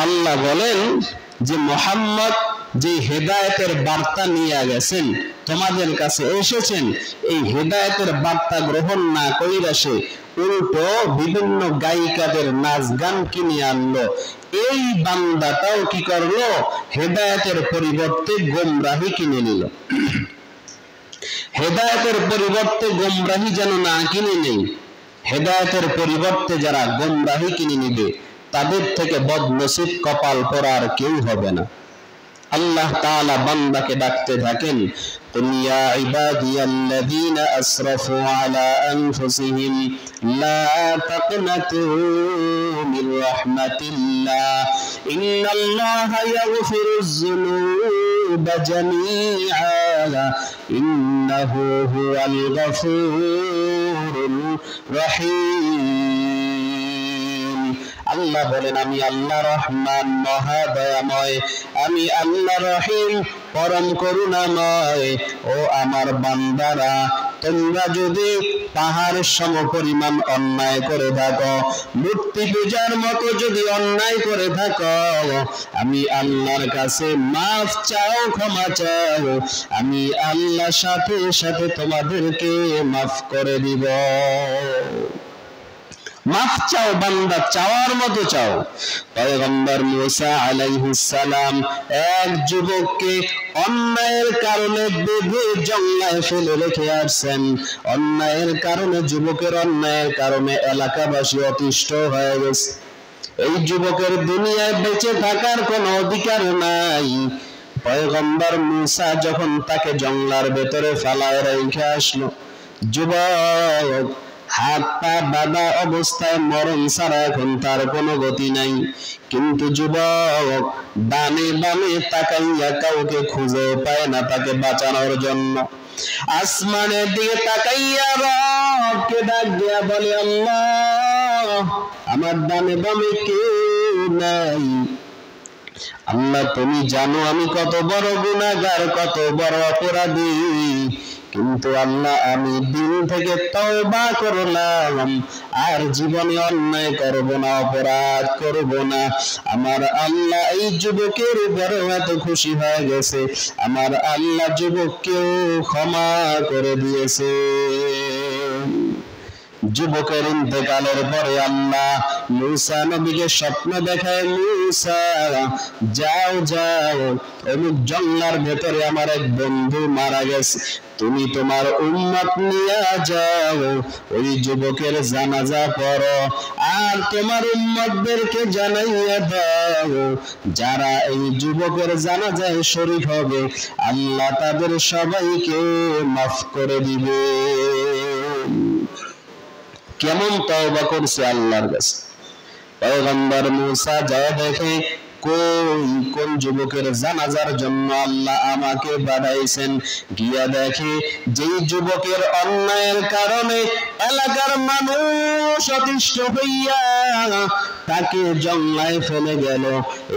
আল্লাহ বলেন যে মুহাম্মদ যে হেদায়েতের বার্তা নিয়ে গেছেন, তোমাদের কাছে এসেছেন, এই হেদায়েতের বার্তা গ্রহণ না কইরা সে উল্টো বিভিন্ন গায়িকাদের নাচ গান কিনে আনলো। এই বান্দাটাও কি করলো? হেদায়েতের পরিবর্তে গোমরাহি কিনে নিল। হেদায়েতের পরিবর্তে গোমরাহি যেন না কিনে নেই, হেদায়েতের পরিবর্তে যারা গোমরাহি কিনে নিবে তাদের থেকে বদনসিব কপাল পরার কেউ হবে না। আল্লাহ তাআলা বান্দাকে ডাকতে থাকেন, কুল ইয়া ইবাদিয়াল্লাযীনা আসরাফু আলা আনফুসিহিম লা তাকনাতু মির রাহমাতিল্লাহ ইন্নাল্লাহা ইয়াগফিরুয যুনুবা জামিআ ইন্নাহু হুয়াল গফুরুর রহিম। আল্লাহ বলেন, আমি আল্লাহ রহমান মহাদয়াময়, আমি আল্লাহ রহিম পরম করুণাময়। ও আমার বান্দারা, তোমরা যদি পাহাড় সম পরিমাণ অন্যায় করে থাকো, মূর্তি পূজার মতো যদি অন্যায় করে থাকো, আমি আল্লাহর কাছে মাফ চাও, ক্ষমা চাও, আমি আল্লাহ সাথে সাথে তোমাদেরকে মাফ করে দিব। মাফ চাও বান্দা, চাওয়ার মতো চাও। পয়গম্বর মুসা আলাইহিস সালাম এক যুবককে অন্যায়ের কারণে বেঁধে জঙ্গলায় ফেলে রেখে আসছেন। অন্যায়ের কারণে, যুবকের অন্যায়ের কারণে এলাকাবাসী অতিষ্ঠ হয়ে গেছে। এই যুবকের দুনিয়ায় বেঁচে থাকার কোনো অধিকার নাই। পয়গম্বর মুসা যখন তাকে জঙ্গলার ভেতরে ফেলায় রেখে আসলো, যুবক হাত পা বাঁধা অবস্থায় মরণ ছাড়া এখন তার কোনো গতি নাই। কিন্তু যুবক ডানে বামে তাকাইয়া কাউকে খুঁজে পায় না তাকে বাঁচানোর জন্য। আসমানের দিকে তাকাইয়া রবকে ডাক দিয়া বলে, আল্লাহ, আমার ডানে বামে কেউ নাই। আল্লাহ, তুমি জানো আমি কত বড় গুনাহগার, কত বড় অপরাধী। কিন্তু আল্লাহ, আমি দিন থেকে তওবা করলাম, আর জীবনে অন্যায় করব না, অপরাধ করব না। আমার আল্লাহ এই যুবকের উপরে এত খুশি হয়ে গেছে, আমার আল্লাহ যুবককেও ক্ষমা করে দিয়েছে। যুবকের ইন্তেকালের পরে আল্লাহ মুসা নবীকে স্বপ্ন দেখায়, মুসা যাও যাও, অমুক জঙ্গলার ভেতরে আমার এক বন্ধু মারা গেছে, তুমি তোমার উম্মত নিয়ে যাও, ওই যুবকের জানাজা পড়ো, আর তোমার উম্মতদেরকে জানাইয়া দাও, যারা এই যুবকের জানাজায় শরীক হবে আল্লাহ তাদের সবাইকে মাফ করে দিবে। কেমন তওবা করছে আল্লাহর কাছে। পয়গম্বর মুসা যায় দেখে, কোন যুবকের জানাজার জন্য আল্লাহ আমাকে পাঠাইছেন। গিয়া দেখে যেই যুবকের অন্যায়ের কারণে এলাকার মানুষ অতিষ্ঠ হইয়া তাকে জঙ্গলায় ফেলে গেল,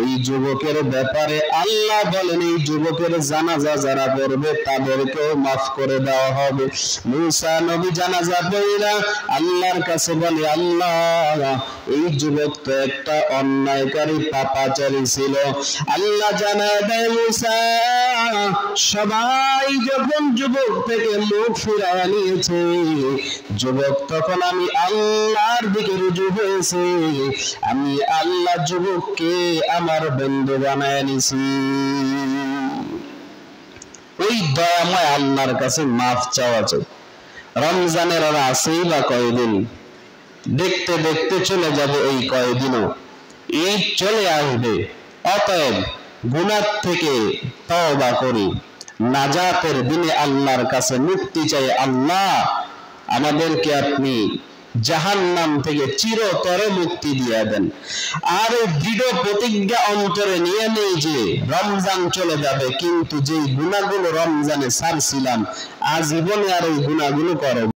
এই যুবকের ব্যাপারে আল্লাহ বলেন, এই যুবকের জানাজা যারা পড়বে তাদেরকেও মাফ করে দেওয়া হবে। মুসা নবী জানাজা পড়িরা আল্লাহর কাছে বলে, আল্লাহ, এই যুবক তো একটা অন্যায়কারী পাপাচারী ছিল। আল্লাহ জানায় দেয়, মুসা, সবাই যখন যুবক থেকে মুখ ফিরাইয়া নিয়েছে, যুবক তখন আমি আল্লাহর দিকে রুজু হয়েছে, আমি আল্লাহ যুবককে আমার বন্ধু বানায় নিছি। ওই দয়াময় আল্লাহর কাছে মাফ চাওয়া চাই। রমজানের আর আছেই বা কয়দিন, দেখতে দেখতে চলে যাবে এই কয়দিনও, ঈদ চলে আসবে। অতএব গুনাহ থেকে তওবা করি, নাজাতের দিনে আল্লাহর কাছে মুক্তি চাই। আল্লাহ, আমাদেরকে আপনি জাহান্নাম থেকে চিরতরে মুক্তি দিয়ে দেন। আর দৃঢ় প্রতিজ্ঞা অন্তরে নিয়ে নেই যে রমজান চলে যাবে, কিন্তু যেই গুনাহগুলো রমজানে ছাড়ছিলাম আজীবনে আর ওই গুনাহগুলো করব।